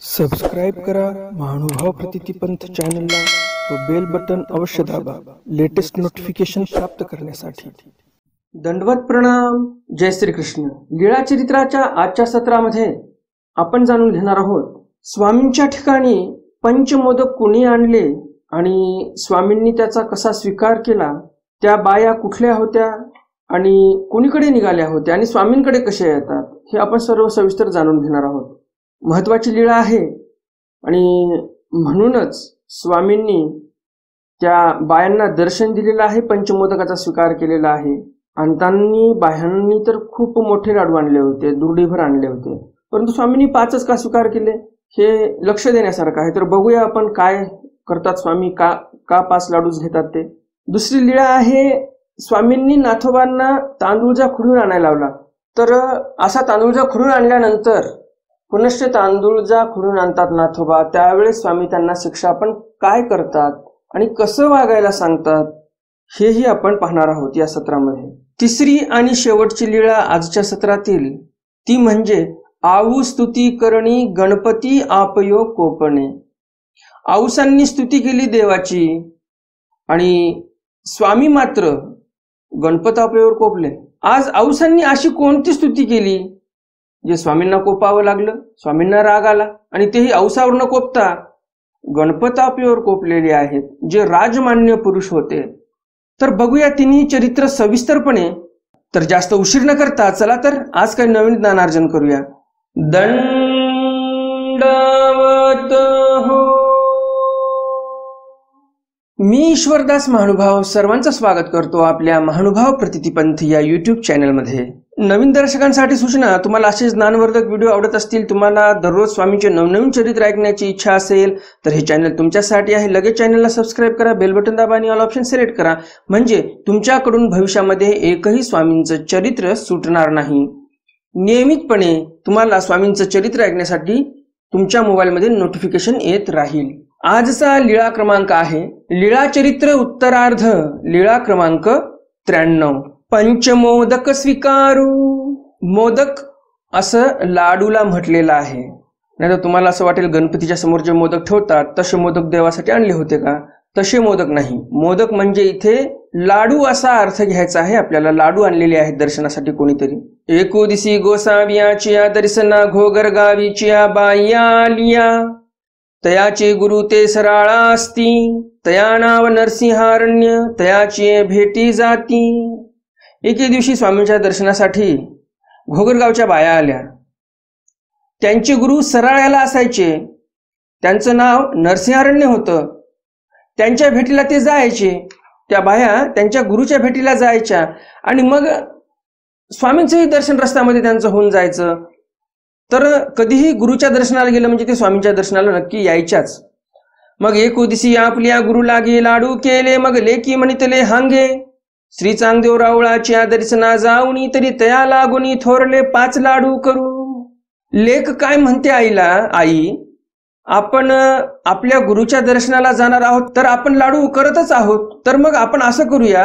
Subscribe करा महानुभाव प्रतितिपंथ चॅनलला व बेल बटन अवश्य दाबा लेटेस्ट नोटिफिकेशन प्राप्त करण्यासाठी। दंडवत प्रणाम। जय श्री कृष्ण। लीळा चरित्राच्या आजच्या सत्रामध्ये आपण जाणून घेणार आहोत स्वामींच्या ठिकाणी पंचमोदक कोणी आणले आणि स्वामींनी त्याचा कसा स्वीकार केला, त्या बाया कुठल्या होत्या आणि कोणीकडे निघाल्या होत्या आणि स्वामींकडे कशा येतात हे आपण सर्व सविस्तर जाणून घेणार आहोत। महत्वाची लीळा आहे आणि म्हणूनच स्वामींनी त्या बायांना दर्शन दिलेलं आहे, पंचमोदकाचा स्वीकार केलेला आहे। आणि त्यांनी बायांनी तर खूप मोठे लाडू आणले होते, दुर्डीभर आणले होते, परंतु स्वामींनी 5च का स्वीकार केले हे लक्ष देण्यासारखं आहे। तर बघूया आपण काय करतात स्वामी, का 5 लाडूच घेतात ते। दुसरी लीळा आहे, स्वामींनी नाथोबांना तांदूळजा खुडून आणायला लावला। तर असा तांदूळजा खुडून आणल्यानंतर पुनश्च तांदूळजा खुडून आणतात नाथोबा, त्यावेळेस स्वामी त्यांना शिक्षा पण काय करतात आणि कसं वागायला सांगतात हेही आपण पाहणार आहोत या सत्रामध्ये। तिसरी आणि शेवटची लीळा आजच्या सत्रातील ती म्हणजे आऊ स्तुती करणी गणपती आपयो कोपणे। आऊसांनी स्तुती केली देवाची आणि स्वामी मात्र गणपत आपल्यावर कोपले। आज आऊसांनी अशी कोणती स्तुती केली जे स्वामींना कोपावं लागलं, स्वामींना राग आला आणि तेही औसावर न कोपता गणपत आपल्यावर कोपलेले आहेत, जे राजमान्य पुरुष होते। तर बघूया तिन्ही चरित्र सविस्तरपणे। तर जास्त उशीर न करता चला तर आज काही नवीन ज्ञानार्जन करूया। दंडवत हो। मी ईश्वरदास महानुभाव सर्वांचं स्वागत करतो आपल्या महानुभाव प्रतितिपंथ या यूट्यूब चॅनलमध्ये। नवीन दर्शकांसाठी सूचना, तुम्हाला असे ज्ञानवर्धक व्हिडिओ आवडत असतील, तुम्हाला दररोज स्वामींचे नवनवीन चरित्र ऐकण्याची इच्छा असेल तर हे चॅनल तुमच्यासाठी आहे। लगेच चॅनलला सबस्क्राईब करा, बेल बटन दाबा आणि ऑल ऑप्शन सिलेक्ट करा, म्हणजे तुमच्याकडून भविष्यामध्ये एकही स्वामींचं चरित्र सुटणार नाही। नियमितपणे तुम्हाला स्वामींचं चरित्र ऐकण्यासाठी तुमच्या मोबाईलमध्ये नोटिफिकेशन येत राहील। आजचा लीळा क्रमांक आहे लीळा चरित्र उत्तरार्ध, लीळा क्रमांक 93। पंचमोदक स्वीकारू। मोदक असं लाडूला म्हटलेलं आहे, नाहीतर तुम्हाला असं वाटेल गणपतीच्या समोर जे मोदक ठेवतात तसे मोदक देवासाठी आणले होते का? तसे मोदक नाही। मोदक म्हणजे इथे लाडू असा अर्थ घ्यायचा आहे आपल्याला। लाडू आणलेले आहेत दर्शनासाठी कोणीतरी। एको दिसी गोसाव्याच्या दर्शना घोगर गावीच्या बाया आलिया, तयाचे गुरु ते सराळा असती, तया नाव नरसिंहारण्य, तयाची भेटी जाती। एके दिवशी स्वामींच्या दर्शनासाठी घोगरगावच्या बाया आल्या। त्यांचे गुरु सराळ्याला असायचे, त्यांचं नाव नरसिंहारण्य होतं। त्यांच्या भेटीला ते जायचे, त्या बाया त्यांच्या गुरुच्या भेटीला जायच्या आणि मग स्वामींचंही दर्शन रस्त्यामध्ये त्यांचं होऊन जायचं। तर कधीही गुरुच्या दर्शनाला गेलं म्हणजे ते स्वामींच्या दर्शनाला नक्की यायच्याच। मग एक दिवशी आपल्या गुरु लागे लाडू केले, मग लेकी म्हणितले हांगे, श्री चांगदेव रावळाच्या दर्शना जाऊनी, तरी तया लागुनी थोरले 5 लाडू करू। लेक काय म्हणते आईला, आई आपण आपल्या गुरुच्या दर्शनाला जाणार आहोत तर आपण लाडू करतच आहोत, तर मग आपण असं करूया,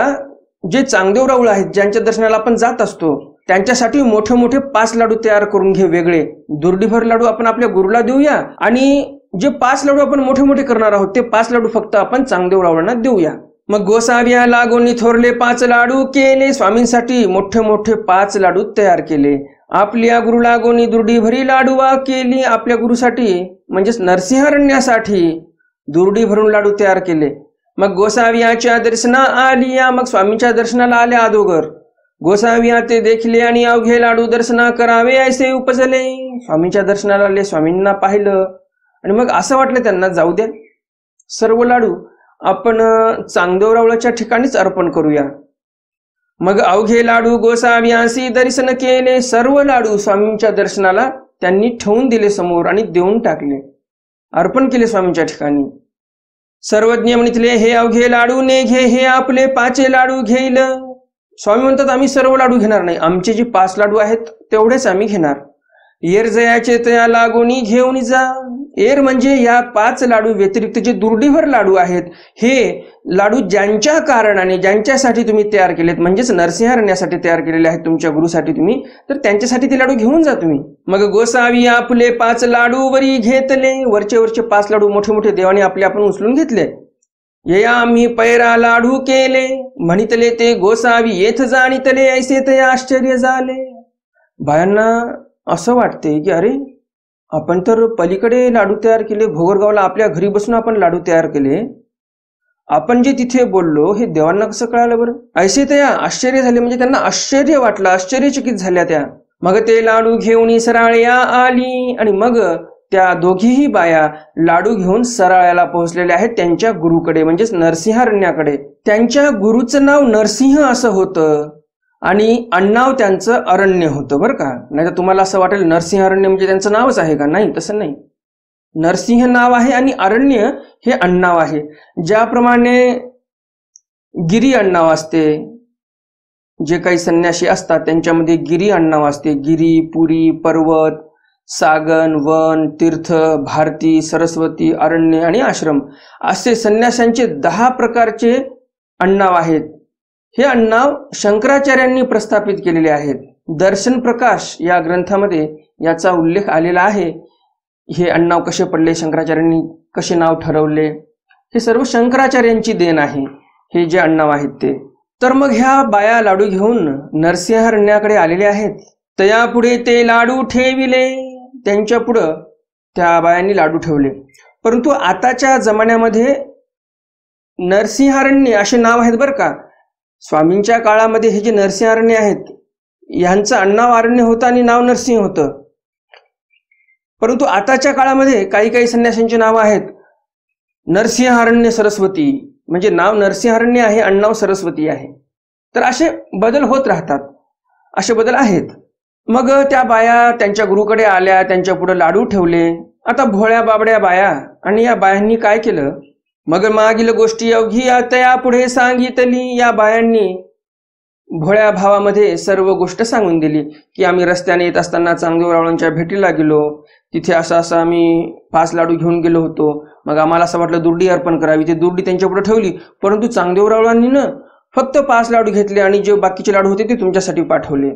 जे चांगदेव रावळ आहेत ज्यांच्या दर्शनाला आपण जात असतो त्यांच्यासाठी मोठे मोठे 5 लाडू तयार करून घे, वेगळे दुर्डीभर लाडू आपण आपल्या गुरुला देऊया आणि जे 5 लाडू आपण मोठे मोठे करणार आहोत ते 5 लाडू फक्त आपण चांगदेव रावळांना देऊया। मग गोसाव्या लागोनी थोरले 5 लाडू केले, स्वामींसाठी मोठे मोठे 5 लाडू तयार केले। आपल्या गुरु लागोनी दुर्डीभरी लाडूवा केली, आपल्या गुरुसाठी म्हणजेच नरसिंहारण्यासाठी दुर्डी भरून लाडू तयार केले। मग गोसाव्याच्या दर्शना आलिया, मग स्वामींच्या दर्शनाला आल्या अगोदर गोसाव्या ते देखले आणि अवघे लाडू दर्शना करावे ऐसे उपजले। स्वामींच्या दर्शनाला आले, स्वामींना पाहिलं आणि मग असं वाटलं त्यांना जाऊ द्या, सर्व लाडू आपण चांगदेव रावळाच्या ठिकाणीच अर्पण करूया। मग अवघे लाडू गोसाव्यासी दर्शन केले, सर्व लाडू स्वामींच्या दर्शनाला त्यांनी ठेवून दिले समोर आणि देऊन टाकले, अर्पण केले स्वामींच्या ठिकाणी। सर्वज्ञ म्हणितले हे अवघे लाडू ने घे, हे आपले 5 लाडू घेईल। स्वामी म्हणतात आम्ही सर्व लाडू घेणार नाही, आमचे जे 5 लाडू आहेत तेवढेच आम्ही घेणार। येर जयाचे तया लागोनी घेऊन जा, एर म्हणजे या 5 लाडू व्यतिरिक्त जे दुर्डीभर लाडू आहेत, हे लाडू ज्यांच्या कारणाने ज्यांच्यासाठी तुम्ही तयार केलेत, म्हणजेच नरसिंहरण्यासाठी तयार केलेले आहेत तुमच्या गुरुसाठी तुम्ही, तर त्यांच्यासाठी ते लाडू घेऊन जा तुम्ही. मग गोसावी आपुले 5 लाडू वरी घेतले, वरचे 5 लाडू मोठे मोठे देवाने आपले आपण उचलून घेतले. ये आम्ही पैरा लाडू केले, म्हणितले ते गोसावी येथ जाणितले, ऐसे ते आश्चर्य झाले. बायांना असं वाटते की अरे आपण तर पलीकडे लाडू तयार केले, भोगरगावला आपल्या घरी बसून आपण लाडू तयार केले, आपण जे तिथे बोललो हे देवांना कसं कळालं बरं? ऐसे त्या आश्चर्य झाले, म्हणजे त्यांना आश्चर्य वाटलं, आश्चर्यचकित झाल्या त्या. मग ते लाडू घेऊन सराळ्या आली, आणि मग त्या दोघीही बाया लाडू घेऊन सराळ्याला पोहोचलेल्या आहेत त्यांच्या गुरुकडे, म्हणजेच नरसिंहरण्याकडे. त्यांच्या गुरुचं नाव नरसिंह असं होतं आणि आडनाव त्यांचं अरण्य होतं बरं का. नाही तर तुम्हाला असं वाटेल नरसिंहरण्य म्हणजे त्यांचं नावच आहे का? नाही, तसं नाही. नरसिंह नाव आहे आणि अरण्य हे आडनाव आहे. ज्याप्रमाणे गिरी आडनाव असते, जे काही संन्यासी असतात त्यांच्यामध्ये गिरी आडनाव असते. गिरी, पुरी, पर्वत, सागन, वन, तीर्थ, भारती, सरस्वती, अरण्य आणि आश्रम असे संन्याशांचे 10 प्रकारचे आडनाव आहेत. हे आडनाव शंकराचार्यांनी प्रस्थापित केलेले आहेत. दर्शन प्रकाश या ग्रंथामध्ये याचा उल्लेख आलेला आहे. हे आडनाव कसे पडले, शंकराचार्यांनी कसे नाव ठरवले, हे सर्व शंकराचार्यांची देण आहे, हे जे आडनाव आहेत ते. तर मग ह्या बाया लाडू घेऊन नरसिंहरण्याकडे आलेल्या आहेत. तयापुढे ते लाडू ठेविले, त्यांच्या पुढं त्या बायांनी लाडू ठेवले. परंतु आताच्या जमान्यामध्ये नरसिंहरण्य असे नाव आहेत बरं का. स्वामींच्या काळामध्ये हे जे नरसिंहरण्य आहेत यांचं आडनाव अरण्य होतं आणि नाव नरसिंह होतं. परंतु आताच्या काळामध्ये काही संन्यासांची नावं आहेत नरसिंहरण्य सरस्वती, म्हणजे नाव नरसिंहरण्य आहे, आडनाव सरस्वती आहे. तर असे बदल होत राहतात, असे बदल आहेत. मग त्या बाया त्यांच्या गुरुकडे आल्या, त्यांच्या पुढे लाडू ठेवले. आता भोळ्या बाबड्या बाया, आणि या बायांनी काय केलं, मग मागील गोष्टी अवघी तया पुढे सांगितली. या बायांनी भोळ्या भावामध्ये सर्व गोष्ट सांगून दिली की आम्ही रस्त्याने येत असताना चांगदेवरावांच्या भेटीला गेलो, तिथे असं आम्ही 5 लाडू घेऊन गेलो होतो. मग आम्हाला असं वाटलं दुर्डी अर्पण करावी, ते दुर्डी त्यांच्या पुढे ठेवली. परंतु चांगदेवरावांनी ना फक्त 5 लाडू घेतले आणि जे बाकीचे लाडू होते ते तुमच्यासाठी पाठवले.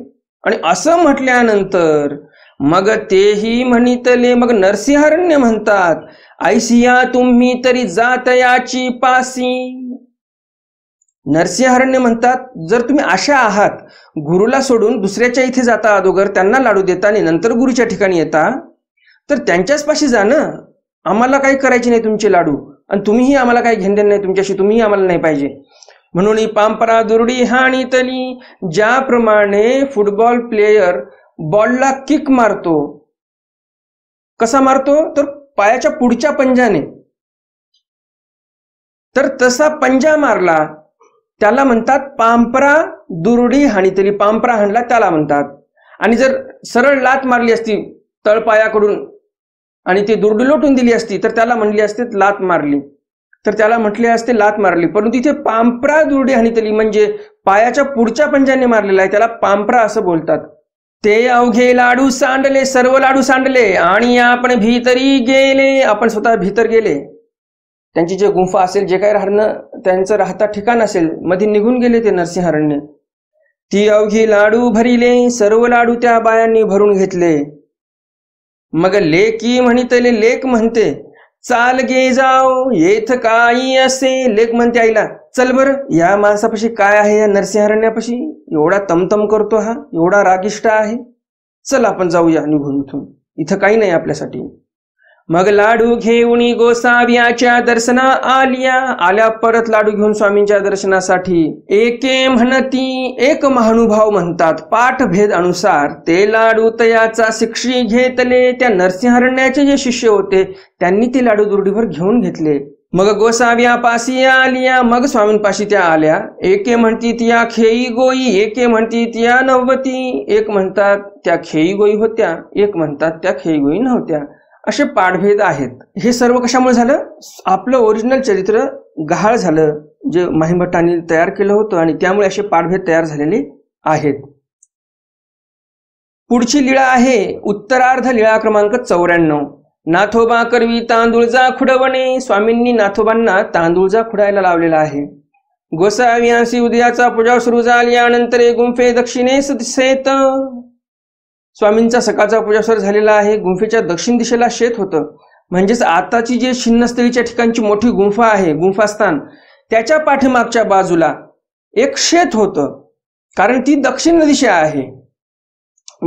आणि असं म्हटल्यानंतर मग तेही म्हणितले, मग नरसिंहरण्य म्हणतात, ऐसिया तुम्ही तरी जात याची पासी. नरसिंहरण्य म्हणतात, जर तुम्ही अशा आहात, गुरुला सोडून दुसऱ्याच्या इथे जाता, अगोदर त्यांना लाडू देता आणि नंतर गुरुच्या ठिकाणी येता, तर त्यांच्याच पाशी जा ना. आम्हाला काही करायचे नाही तुमचे लाडू, आणि तुम्हीही आम्हाला काही घेणदेण नाही तुमच्याशी, तुम्हीही आम्हाला नाही पाहिजे. म्हणून पांपरा दुर्डी हाणीतली. ज्याप्रमाणे फुटबॉल प्लेयर बॉलला किक मारतो, कसा मारतो, तर पायाच्या पुढच्या पंजाने, तर तसा पंजा मारला त्याला म्हणतात पांपरा दुर्डी हाणीतली. पांपरा हाणला त्याला म्हणतात. आणि जर सरळ लात मारली असती तळपायाकडून आणि ती दुर्डी लोटून दिली असती तर त्याला म्हणली असते लात मारली, तर त्याला म्हटले असते लात मारली. परंतु इथे पांपरा दुर्डी हाणीतली म्हणजे पायाच्या पुढच्या पंजाने मारलेला आहे, त्याला पांपरा असं बोलतात. ते अवघे लाडू सांडले, सर्व लाडू सांडले, आणि आपण भीतरी गेले. आपण स्वतः भीतर गेले, त्यांची जे गुंफा असेल, जे काही राहणं त्यांचं राहता ठिकाण असेल, मध्ये निघून गेले ते नरसिंहरण्य. ती अवघी लाडू भरिले, सर्व लाडू त्या बायांनी भरून घेतले. मग लेकी म्हणितले, लेक म्हणते, चाल गे जाओ येथ काही असे. लेक म्हणते आईला, चल बर, या माणसापाशी काय आहे, या नरसिंहरण्यापाशी एवढा तमतम करतो, हा एवढा रागिष्ट आहे, चल आपण जाऊया निघून इथून, इथं काही नाही आपल्यासाठी. मग लाडू घेऊन गोसाव्याच्या दर्शना आल्या परत लाडू घेऊन स्वामींच्या दर्शनासाठी. एके म्हणती, एक महानुभाव म्हणतात, पाठभेद अनुसार ते लाडू तयाचा शिक्षी घेतले. त्या नरसिंहरण्याचे जे शिष्य होते त्यांनी ते लाडू दुर्डीभर घेऊन घेतले. मग गोसाव्यापाशी आलिया, मग स्वामींपाशी त्या आल्या. एके म्हणती त्या खेई गोई, एके म्हणती त्या नववती. एक म्हणतात त्या खेई गोई होत्या, एक म्हणतात त्या खेई गोई नव्हत्या. असे पाठभेद आहेत. हे सर्व कशामुळे झालं, आपलं ओरिजिनल चरित्र गहाळ झालं, जे महिमभट्टांनी तयार केलं होतं, आणि त्यामुळे असे पाठभेद तयार झालेले आहेत. पुढची लीळा आहे उत्तरार्ध लीळा क्रमांक 94. नाथोबा करवी तांदूळजा खुडवणे. स्वामींनी नाथोबांना तांदूळजा खुडायला लावलेला आहे. गोसाव्यांसी उदयाचा पूजा सुरू झाल्यानंतर गुंफे दक्षिणेस दिसेत. स्वामींचा सकाळचा पूजा सुरू झालेला आहे. गुंफेच्या दक्षिण दिशेला शेत होतं. म्हणजेच आताची जे छिन्नस्थळीच्या ठिकाणची मोठी गुंफा आहे, गुंफास्थान, त्याच्या पाठीमागच्या बाजूला एक शेत होतं. कारण ती दक्षिण दिशा आहे.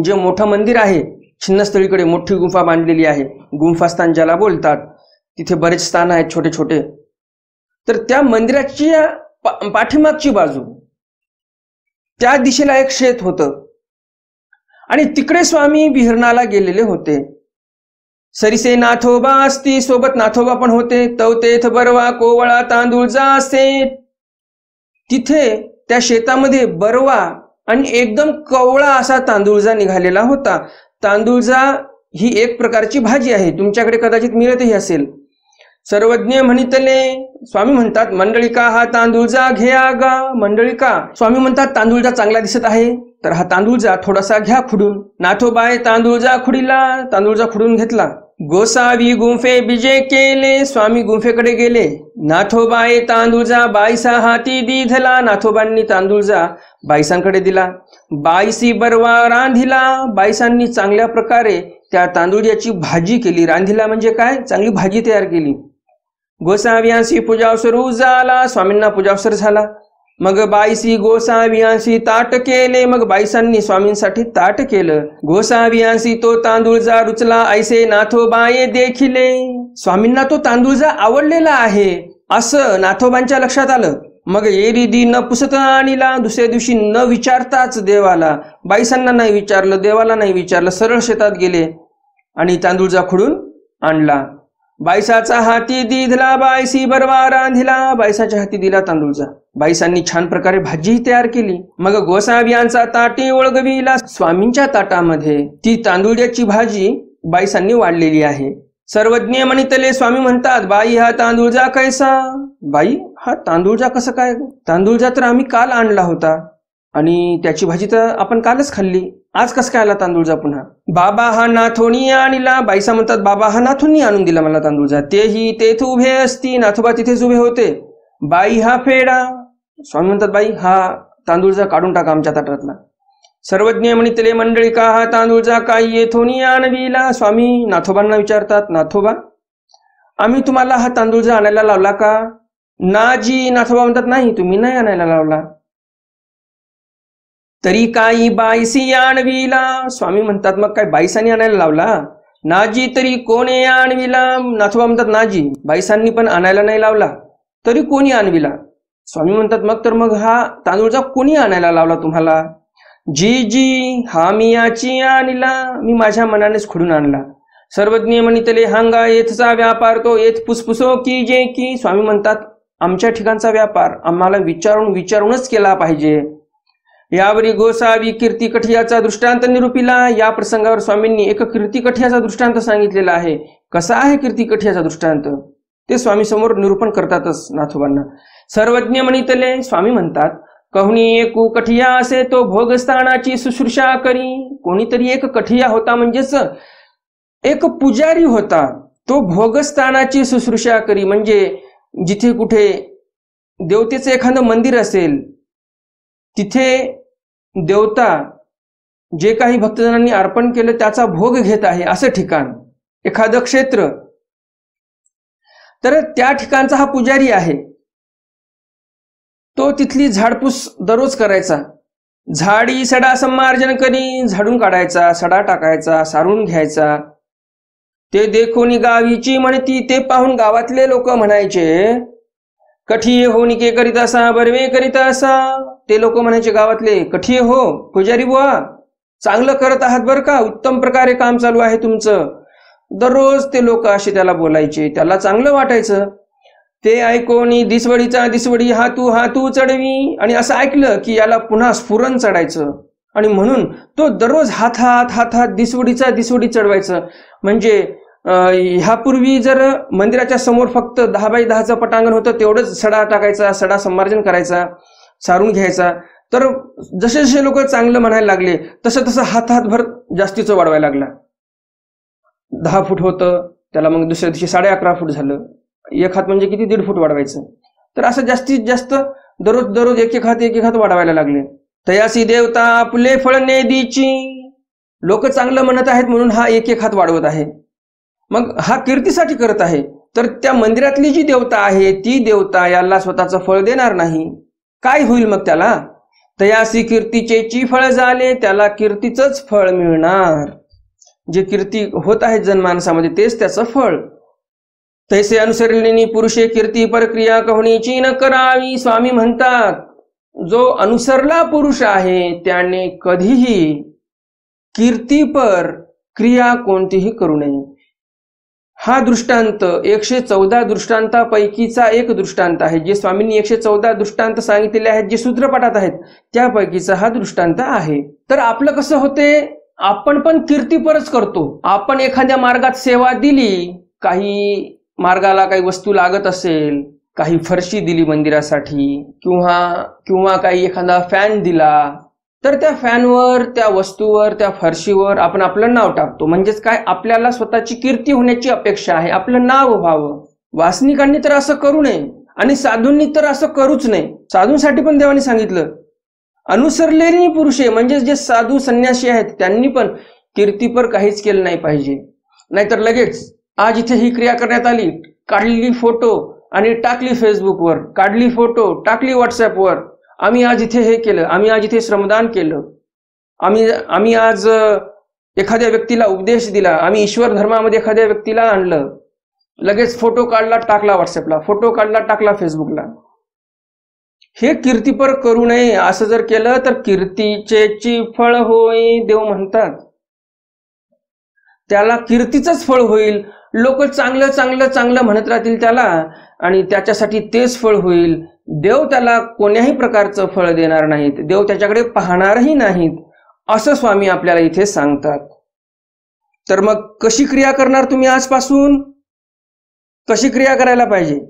जे मोठं मंदिर आहे, छिन्नस्थळीकडे मोठी गुंफा बांधलेली आहे, गुंफास्थान ज्याला बोलतात, तिथे बरेच स्थान आहेत छोटे छोटे. तर त्या मंदिराची पाठीमागची बाजू, त्या दिशेला एक शेत होतं आणि तिकडे स्वामी विहरणाला गेलेले होते. सरिसे नाथोबा असती, सोबत नाथोबा पण होते. तवतेथ बरवा कोवळा तांदूळजा असे. तिथे त्या शेतामध्ये बरवा आणि एकदम कवळा असा तांदूळजा निघालेला होता. तांदूळजा ही एक प्रकारची भाजी आहे, तुमच्याकडे कदाचित मिळतही असेल. सर्वज्ञ म्हणितले, स्वामी म्हणतात, मंडळिका हा तांदूळजा घ्या गा. मंडळिका, स्वामी म्हणतात तांदूळजा चांगला दिसत आहे, तर हा तांदूळजा थोडासा घ्या खुडून. नाथोबाय तांदूळजा खुडीला, तांदूळजा खुडून घेतला. गोसावी गुंफे बिजे केले. स्वामी गुंफेकडे गेले. नाथोबाय तांदूळजा बाईसा हाती दिधला. नाथोबांनी तांदूळजा बाईसांकडे दिला. बाईसी बरवा रांधिला. बाईसांनी चांगल्या प्रकारे त्या तांदूळाची भाजी केली. रांधिला म्हणजे काय? चांगली भाजी तयार केली. गोसाव्यांशी पूजावसर झाला. स्वामींना पूजावसर झाला. मग बाईसी गोसाव्यांशी ताट केले. मग बाईसांनी स्वामींसाठी ताट केलं. गोसाव्यांशी तो तांदूळजा रुचला ऐसे नाथोबाये देखिले. स्वामींना तो तांदूळजा आवडलेला आहे असं नाथोबांच्या लक्षात आलं. मग एरिदी न पुसता आणिला. दुसऱ्या दिवशी न विचारताच देवाला, बाईसांना नाही विचारलं, देवाला नाही विचारलं, सरळ शेतात गेले आणि तांदूळजा खुडून आणला. बाईसाचा हाती दिधला. बाईसी बरवा रांधिला. बाईसाच्या हाती दिला तांदूळजा. बाईसांनी छान प्रकारे भाजीही तयार केली. मग गोसाव्यांचा ताटी ओळगविला. स्वामींच्या ताटामध्ये ती तांदूळाची भाजी बाईसांनी वाढलेली आहे. सर्वज्ञ म्हणितले, स्वामी म्हणतात, बाई हा तांदूळजा कैसा. बाई, हा तांदूळजा कसं काय? तांदूळजा तर आम्ही काल आणला होता आणि त्याची भाजी तर आपण कालच खाल्ली, आज कसं काय आला तांदूळजा पुन्हा? बाबा हा नाथोनी आणला. बाईसा म्हणतात, बाबा हा नाथोनी आणून दिला मला तांदूळजा. तेही तेथे उभे असती. नाथोबा तिथेच उभे होते. बाई हा फेडा. स्वामी म्हणतात, बाई हा तांदूळजा काढून टाका आमच्या ताटातला. सर्वज्ञ म्हणितले, मंडळिका हा तांदूळजा काय येथोनी आणविला. स्वामी नाथोबांना विचारतात, नाथोबा आम्ही तुम्हाला हा तांदूळजा आणायला लावला का? नाजी. नाथोबा म्हणतात, नाही, तुम्ही नाही आणायला लावला. तरी काही बाईसी आणविला. स्वामी म्हणतात, मग काय बाईसांनी आणायला लावला? नाजी. तरी कोणी आणविला. नाथोबा म्हणतात, नाजी, बाईसांनी पण आणायला नाही लावला, तरी कोणी आणविला? स्वामी म्हणतात, मग हा तांदूळजा कोणी आणायला लावला तुम्हाला? जी हा मी याची आणला, मी माझ्या मनानेच खुडून आणला. सर्वज्ञ म्हणितले, हांगा येथचा व्यापार तो येथ पुसपुसो की जे की. स्वामी म्हणतात, आमच्या ठिकाणचा व्यापार आम्हाला विचारूनच केला पाहिजे. यावरी गोसावी कीर्तिकठियाचा दृष्टांत निरूपिला. या प्रसंगावर स्वामींनी एक कीर्तिकठियाचा दृष्टांत सांगितलेला आहे. कसा आहे कीर्तिकठियाचा दृष्टांत ते स्वामी समोर निरूपण करतातच नाथोबांना. सर्वज्ञ म्हणितले, स्वामी म्हणतात, कहूनी एक कठिया असे तो भोगस्थानाची शुश्रूषा करी. कोणीतरी एक कठिया होता, म्हणजेच एक पुजारी होता. तो भोगस्थानाची शुश्रूषा करी म्हणजे जिथे कुठे देवतेचं एखादं मंदिर असेल, तिथे देवता जे काही भक्तजनांनी अर्पण केलं त्याचा भोग घेत आहे असं ठिकाण, एखादं क्षेत्र, तर त्या ठिकाणचा हा पुजारी आहे. तो तिथली झाडपूस दररोज करायचा. झाडी सडा संमार्जन करी. झाडून काढायचा, सडा टाकायचा, सारून घ्यायचा. ते देखोनी गावीची म्हणती. ते पाहून गावातले लोक म्हणायचे, कठीये हो निके करीत असा, बरवे करीत असा. ते लोक म्हणायचे गावातले, कठीये हो पुजारी बुवा, चांगलं करत आहात बरं का, उत्तम प्रकारे काम चालू आहे तुमचं. दररोज ते लोक असे त्याला बोलायचे. त्याला चांगलं वाटायचं. ते ऐकोनी दिसवडी हातू चढवी. आणि असं ऐकलं की याला पुन्हा स्फुरण चढायचं आणि म्हणून तो दररोज हातात दिसवडी चढवायचं. म्हणजे ह्यापूर्वी जर मंदिराच्या समोर फक्त 10 बाय 10चं पटांगण होतं, तेवढंच सडा टाकायचा, सडा संमार्जन करायचा, सारून घ्यायचा. तर जसे जसे लोक चांगलं म्हणायला लागले तसं हातभर जास्तीचं वाढवायला लागला. 10 फूट होतं, त्याला मग दुसऱ्या दिवशी 11.5 फूट झालं. 1 हात म्हणजे किती, 1.5 फूट वाढवायचं. तर असं जास्तीत जास्त दररोज 1 हात वाढवायला लागले. तयासी देवता आपले फळ नेदीची. लोक चांगलं म्हणत आहेत म्हणून हा 1 हात वाढवत आहे. मग हा कीर्तीसाठी करत आहे. तर त्या मंदिरातली जी देवता आहे ती देवता याला स्वतःचं फळ देणार नाही. काय होईल मग त्याला? तयासी कीर्तीचे फळ झाले, त्याला कीर्तीचंच फळ मिळणार. जे कीर्ती होत आहेत जनमानसामध्ये तेच त्याचं फळ. तैसे अनुसरलेली पुरुषे कीर्ती परक्रिया कहोणीची न करावी. स्वामी म्हणतात जो अनुसरला पुरुष आहे त्याने कधीही कीर्तीपर क्रिया कोणतीही करू नये. हा दृष्टांत 114 दृष्टांतापैकीचा एक दृष्टांत आहे. जे स्वामींनी 114 दृष्टांत सांगितलेले आहेत जे सूत्रपाठात आहेत त्यापैकीचा हा दृष्टांत आहे. तर आपलं कसं होते, आपण पण कीर्तीपरच करतो. आपण एखाद्या मार्गात सेवा दिली, काही मार्गाला काही वस्तू लागत असेल, काही फरशी दिली मंदिरासाठी किंवा काही एखादा फॅन दिला, तर त्या फॅनवर, त्या वस्तूवर, त्या फरशीवर आपण आपलं नाव टाकतो. म्हणजेच काय, आपल्याला स्वतःची कीर्ती होण्याची अपेक्षा आहे, आपलं नाव व्हावं. वासनिकांनी तर असं करू नये आणि साधूंनी तर असं करूच नये. साधूंसाठी पण देवाने सांगितलं, अनुसरलेली पुरुषे म्हणजे जे साधू संन्यासी आहेत त्यांनी पण कीर्तीपर काहीच केलं नाही पाहिजे. नाहीतर लगेच आज इथे ही क्रिया करण्यात आली, काढलेली फोटो आणि टाकली फेसबुकवर, काढली फोटो टाकली व्हॉट्सअपवर, आम्ही आज इथे हे केलं, आम्ही आज इथे श्रमदान केलं, आम्ही आज एखाद्या व्यक्तीला उपदेश दिला, आम्ही ईश्वर धर्मामध्ये एखाद्या व्यक्तीला आणलं. लगेच फोटो काढला टाकला व्हॉट्सअपला, फोटो काढला टाकला फेसबुकला. हे कीर्तीपर करू नये. असं जर केलं तर कीर्तीचे फळ होय देव म्हणतात. त्याला कीर्तीचंच फळ होईल. लोक चांगलं चांगलं चांगलं म्हणत राहतील त्याला आणि त्याच्यासाठी तेच फळ होईल. देव त्याला कोण्याही प्रकारचं फळ देणार नाहीत, देव त्याच्याकडे पाहणारही नाहीत, असं स्वामी आपल्याला इथे सांगतात. तर मग कशी क्रिया करणार तुम्ही आजपासून? कशी क्रिया करायला पाहिजे?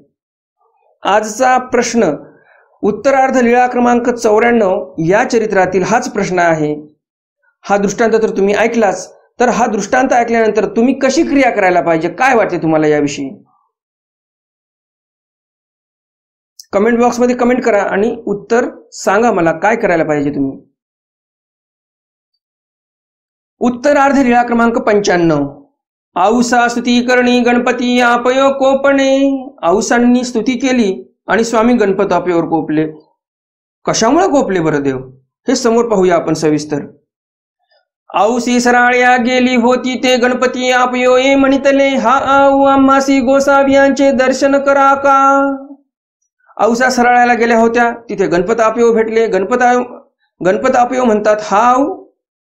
आजचा प्रश्न उत्तरार्ध लीळा क्रमांक 94 या चरित्रातील हाच प्रश्न आहे. हा दृष्टांत तर तुम्ही ऐकलाच, तर हा दृष्टांत ऐकल्यानंतर तुम्ही कशी क्रिया करायला पाहिजे, काय वाटते तुम्हाला याविषयी? कमेंट बॉक्समध्ये कमेंट करा आणि उत्तर सांगा मला, काय करायला पाहिजे तुम्ही. उत्तरार्ध लीळा क्रमांक 95. औसा स्तुती करणी गणपती आपयो कोपणे. औसांनी स्तुती केली आणि स्वामी गणपत आपल्यावर कोपले. कशामुळे कोपले बरं देव, हे समोर पाहूया आपण सविस्तर. औसी सराळ्या गेली होती ते गणपती आपयो ये म्हणितले, हा आऊ आम्हासी गोसाव्यांचे दर्शन करा का. औसा सराळ्याला गेल्या होत्या, तिथे गणपत आपयो भेटले. गणपत आपयो म्हणतात, हाव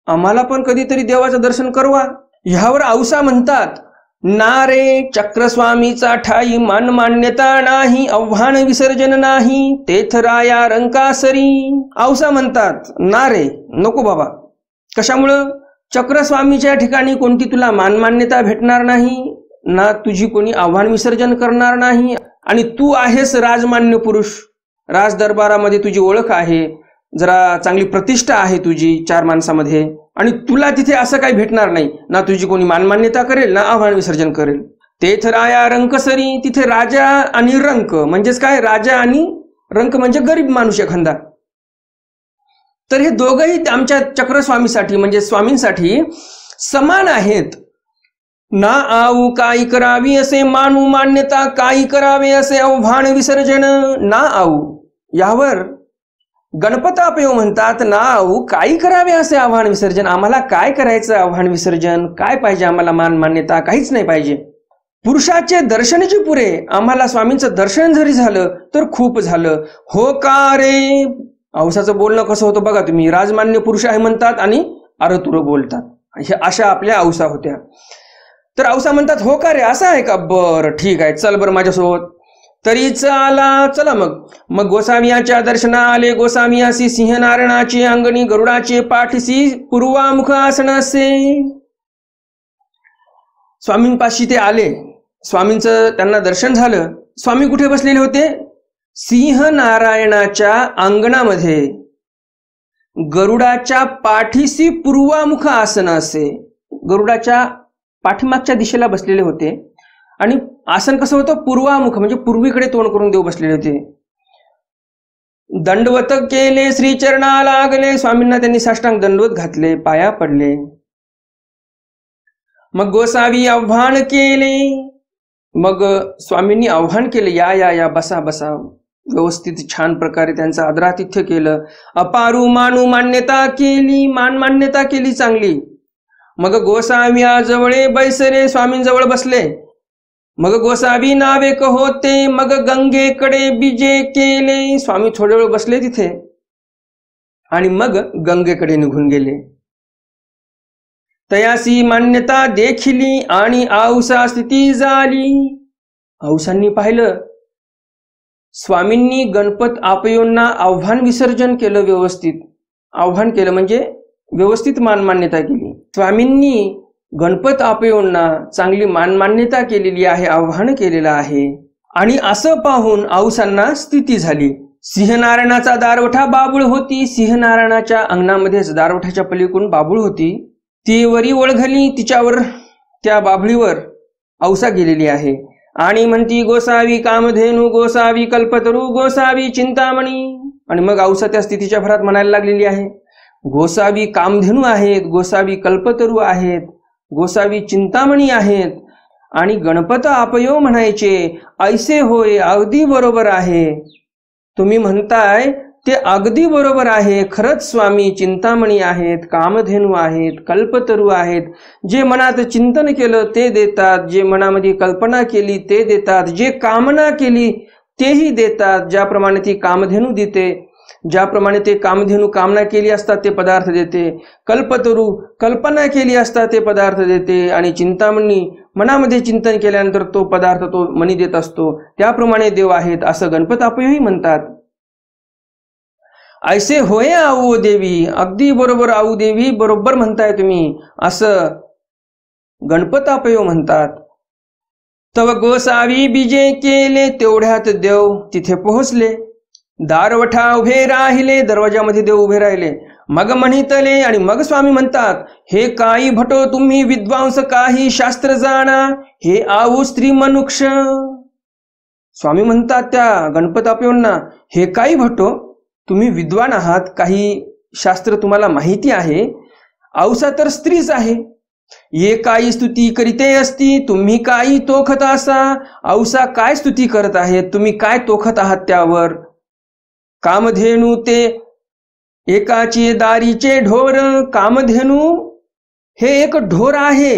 आम्हाला पण कधीतरी देवाचं दर्शन करवा. ह्यावर औसा म्हणतात, ना रे, चक्रस्वामीचा ठाई मान मान्यता नाही, आव्हान विसर्जन नाही, तेथराया रंकासरी. औसा म्हणतात, ना रे, नको बाबा. कशामुळं? चक्रस्वामीच्या ठिकाणी कोणती तुला मानमान्यता भेटणार नाही, ना तुझी कोणी आव्हान विसर्जन करणार नाही, आणि तू आहेस राजमान्य पुरुष. राज दरबारामध्ये तुझी ओळख आहे, जरा चांगली प्रतिष्ठा आहे तुझी 4 माणसामध्ये, आणि तुला तिथे असं काही भेटणार नाही, ना तुझी कोणी मानमान्यता करेल ना आव्हान विसर्जन करेल. तेथराया रंकसरी, तिथे राजा आणि रंक म्हणजेच काय, राजा आणि रंक म्हणजे गरीब माणूस एखादा. तर हे दोघंही आमच्या चक्रस्वामीसाठी म्हणजे स्वामींसाठी समान आहेत. ना आऊ काही करावी असे मानू मान्यता, काही करावे असे आव्हान विसर्जन. ना आऊ यावर गणपत आपयो म्हणतात, ना आऊ काही करावे असे आव्हान विसर्जन. आम्हाला काय करायचं आव्हान विसर्जन, काय पाहिजे आम्हाला मान मान्यता, काहीच नाही पाहिजे. पुरुषाचे दर्शनाची पुरे, आम्हाला स्वामींचं दर्शन जरी झालं तर खूप झालं. हो का रे. औसाचं बोलणं कसं होतं बघा तुम्ही, राजमान्य पुरुष आहे म्हणतात आणि अरतुर बोलतात. हे अशा आपल्या औसा होत्या. तर औसा म्हणतात, हो का रे, असं आहे का, बरं ठीक आहे, चल बरं माझ्यासोबत. तरी चला मग गोसावियाच्या दर्शना आले. गोसावियासी सिंहनारायणाचे अंगणी गरुडाचे पाठीसी पूर्वामुख आसन असे. स्वामींपाशी ते आले, स्वामींचं त्यांना दर्शन झालं. स्वामी कुठे बसलेले होते? सिंहनारायणाच्या अंगणामध्ये गरुडाच्या पाठीसी पूर्वामुख आसन असे. गरुडाच्या पाठीमागच्या दिशेला बसलेले होते आणि आसन कसं होतं, पूर्वामुख म्हणजे पूर्वीकडे तोंड करून देव बसलेले होते. दंडवत केले, श्रीचरणा लागले, स्वामींना त्यांनी साष्टांग दंडवत घातले, पाया पडले. मग गोसावी आव्हान केले, मग स्वामींनी आव्हान केले, या या या, बसा बसा. व्यवस्थित छान प्रकारे त्यांचं आदरातिथ्य केलं. अपारू मानू मान्यता केली, मान्यता केली चांगली. मग गोसावी जवळे बैसले, स्वामींजवळ बसले. मग गोसावी नावे होते, मग गंगेकडे बीजे केले. स्वामी थोडे वेळ बसले तिथे आणि मग गंगेकडे निघून गेले. तयासी मान्यता देखिली आणि औसा स्थिती झाली. औसांनी पाहिलं, स्वामींनी गणपत आपयोंना आव्हान विसर्जन केलं, व्यवस्थित आव्हान केलं म्हणजे व्यवस्थित मान्यता केली. स्वामींनी गणपत आपयोंना चांगली मान्यता केलेली आहे, आव्हान केलेलं आहे. आणि असं पाहून औसांना स्थिती झाली. सिंहनारायणाचा दारवठा बाबूळ होती. सिंहनारायणाच्या अंगणामध्येच दारवठाच्या पलीकडून बाबूळ होती. ती वरी ओळखली, तिच्यावर त्या बाभळीवर औसा गेलेली आहे आणि म्हणती, गोसावी कामधेनू, गोसावी कल्पतरू, गोसावी चिंतामणी. आणि मग औसा त्या स्थितीच्या भरात म्हणायला लागलेली आहे, गोसावी कामधेनू आहेत, गोसावी कल्पतरू आहेत, गोसावी चिंतामणी आहेत. आणि गणपत आपयो म्हणायचे, ऐसे होय, अगदी बरोबर आहे. तुम्ही म्हणताय ते अगदी बरोबर आहे. खरंच स्वामी चिंतामणी आहेत, कामधेनू आहेत, कल्पतरू आहेत. जे मनात चिंतन केलं ते देतात, जे मनामध्ये कल्पना केली ते देतात, जे कामना केली तेही देतात. ज्याप्रमाणे ती कामधेनू देते, ज्याप्रमाणे ते कामधेनू कामना केली असतात ते पदार्थ देते, कल्पतरू कल्पना केली असतात ते पदार्थ देते, आणि चिंतामणी मनामध्ये चिंतन केल्यानंतर तो पदार्थ तो मनी देत असतो. त्याप्रमाणे देव आहेत असं गणपत आपयोही म्हणतात. ऐसे होय आऊ देवी, अगदी बरोबर आऊ देवी, बरोबर म्हणताय तुम्ही, असं गणपत आपयो म्हणतात. तव गोसावी बीजे केले, तेवढ्यात देव तिथे पोहोचले. दारवठा उभे राहिले, दरवाजामध्ये देव उभे राहिले. मग म्हणितले, आणि मग स्वामी म्हणतात, हे काही भटो तुम्ही विद्वांस काही शास्त्र जाणा, हे आऊ स्त्री मनुक्ष. स्वामी म्हणतात त्या गणपत आपयोंना, हे काही भटो तुम्ही विद्वान आहात, काही शास्त्र तुम्हाला माहिती आहे. औसा तर स्त्रीच आहे. ये काही स्तुती करीते असती, तुम्ही काही तोखत असा. औसा काय स्तुती करत आहेत, तुम्ही काय तोखत आहात त्यावर. कामधेनू ते एकाचे दारीचे ढोर. कामधेनू हे एक ढोर आहे,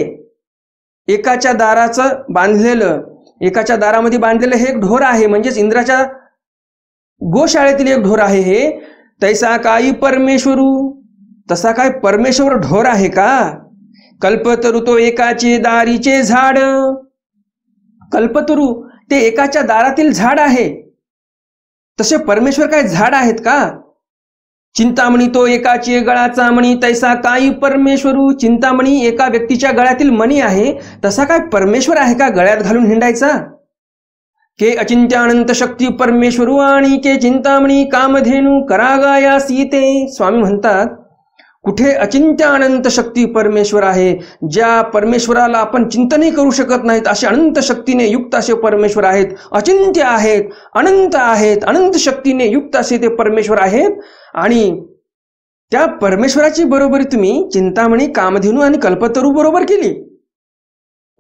एकाच्या दाराचं बांधलेलं, एकाच्या दारामध्ये बांधलेलं हे एक ढोर आहे, म्हणजेच इंद्राच्या गोशाळेतील एक ढोर आहे हे. तैसा काही परमेश्वरू, तसा काय परमेश्वर ढोर आहे का. कल्पतरू तो एकाचे दारीचे झाड. कल्पतरू ते एकाच्या दारातील झाड आहे, तसे परमेश्वर काय झाड आहेत का. चिंतामणी तो एकाचे गळाचा मणी. तैसा काही परमेश्वरू, चिंतामणी एका व्यक्तीच्या गळ्यातील मणी आहे, तसा काय परमेश्वर आहे का गळ्यात घालून हिंडायचा. के अचिंत्यानंत शक्ती परमेश्वरू आणि के चिंतामणी कामधेनू करागाया सीते. स्वामी म्हणतात, कुठे अचिंत्य अनंत शक्ती परमेश्वर आहे, ज्या परमेश्वराला आपण चिंतनही करू शकत नाहीत असे अनंत शक्तीने युक्त असे परमेश्वर आहेत. अचिंत्य आहेत, अनंत आहेत, अनंत शक्तीने युक्त असे ते परमेश्वर आहेत. आणि त्या परमेश्वराची बरोबरी तुम्ही चिंतामणी कामधेनू आणि कल्पतरू बरोबर केली.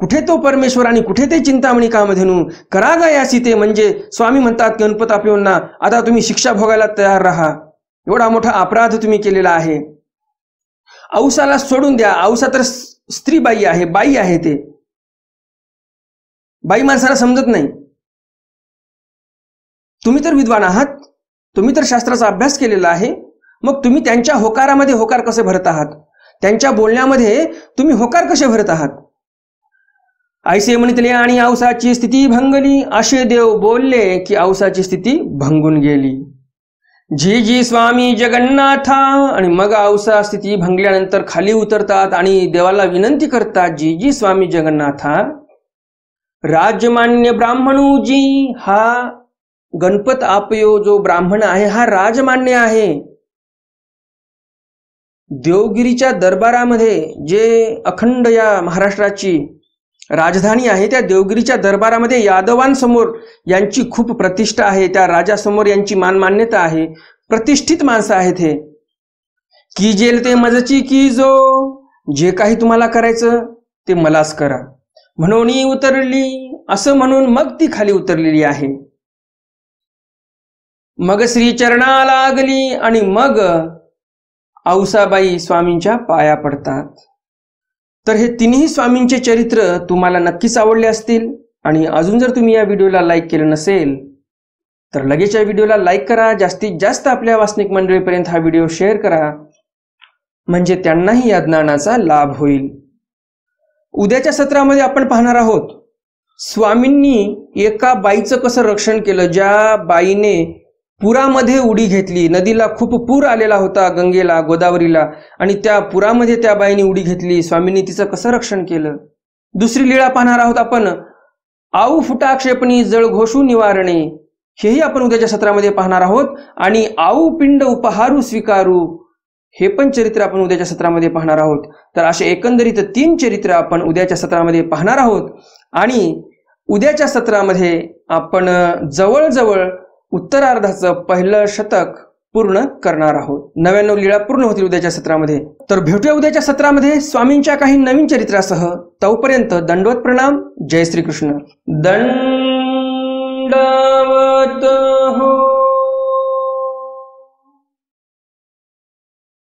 कुठे तो परमेश्वर आणि कुठे ते चिंतामणी कामधेनू करागाया सीते. म्हणजे स्वामी म्हणतात गणपत आपयोंना, आता तुम्ही शिक्षा भोगायला तयार राहा, एवढा मोठा अपराध तुम्ही केलेला आहे. औसाला सोडून द्या. औसा तर स्त्री बाई आहे, बाई आहे, ते बाई माणसाला समजत नाही. तुम्ही तर विद्वान आहात, तुम्ही तर शास्त्राचा अभ्यास केलेला आहे, मग तुम्ही त्यांच्या होकारामध्ये होकार कसे भरत आहात, त्यांच्या बोलण्यामध्ये तुम्ही होकार कसे भरत आहात. ऐसे म्हणितले आणि औसाची स्थिती भंगली. असे देव बोलले की औसाची स्थिती भंगून गेली. जी जी स्वामी जगन्नाथा. आणि मग औसा स्थिती भंगल्यानंतर खाली उतरतात आणि देवाला विनंती करतात, जी जी स्वामी जगन्नाथा. राजमान्य ब्राह्मणूजी. हा गणपत आपयो जो ब्राह्मण आहे हा राजमान्य आहे. देवगिरीच्या दरबारामध्ये जे अखंड या महाराष्ट्राची राजधानी आहे त्या देवगिरीच्या दरबारामध्ये यादवांसमोर यांची खूप प्रतिष्ठा आहे, त्या राजासमोर यांची मान्यता आहे, प्रतिष्ठित माणसं आहेत हे. की जेल ते मजची की जो, जे काही तुम्हाला करायचं ते मलाच करा म्हणून उतरली, असं म्हणून मग ती खाली उतरलेली आहे. मग श्री चरणा लागली आणि मग औसाबाई स्वामींच्या पाया पडतात. तर हे तिन्ही स्वामींचे चरित्र तुम्हाला नक्कीच आवडले असतील. आणि अजून जर तुम्ही या व्हिडिओला लाईक केलं नसेल तर लगेच या व्हिडिओला लाईक करा. जास्तीत जास्त आपल्या वासनिक मंडळीपर्यंत हा व्हिडिओ शेअर करा, म्हणजे त्यांनाही या ज्ञानाचा लाभ होईल. उद्याच्या सत्रामध्ये आपण पाहणार आहोत स्वामींनी एका बाईचं कसं रक्षण केलं. ज्या बाईने पुरामध्ये उडी घेतली, नदीला खूप पूर आलेला होता, गंगेला, गोदावरीला, आणि त्या पुरामध्ये त्या बाईने उडी घेतली. स्वामींनी तिचं कसं रक्षण केलं. दुसरी लीळा पाहणार आहोत आपण, आऊ फुटाक्षेपणी जळ घोषू निवारणे, हेही आपण उद्याच्या सत्रामध्ये पाहणार आहोत. आणि आऊ पिंड उपहारू स्वीकारू, हे पण चरित्र आपण उद्याच्या सत्रामध्ये पाहणार आहोत. तर असे एकंदरीत 3 चरित्र आपण उद्याच्या सत्रामध्ये पाहणार आहोत. आणि उद्याच्या सत्रामध्ये आपण जवळजवळ उत्तरार्धाचं पहिलं शतक पूर्ण करणार आहोत. 99 लीळा पूर्ण होतील उद्याच्या सत्रामध्ये. तर भेटूया उद्याच्या सत्रामध्ये स्वामींच्या काही नवीन चरित्रासह. तोपर्यंत दंडवत प्रणाम. जय श्रीकृष्ण. दंड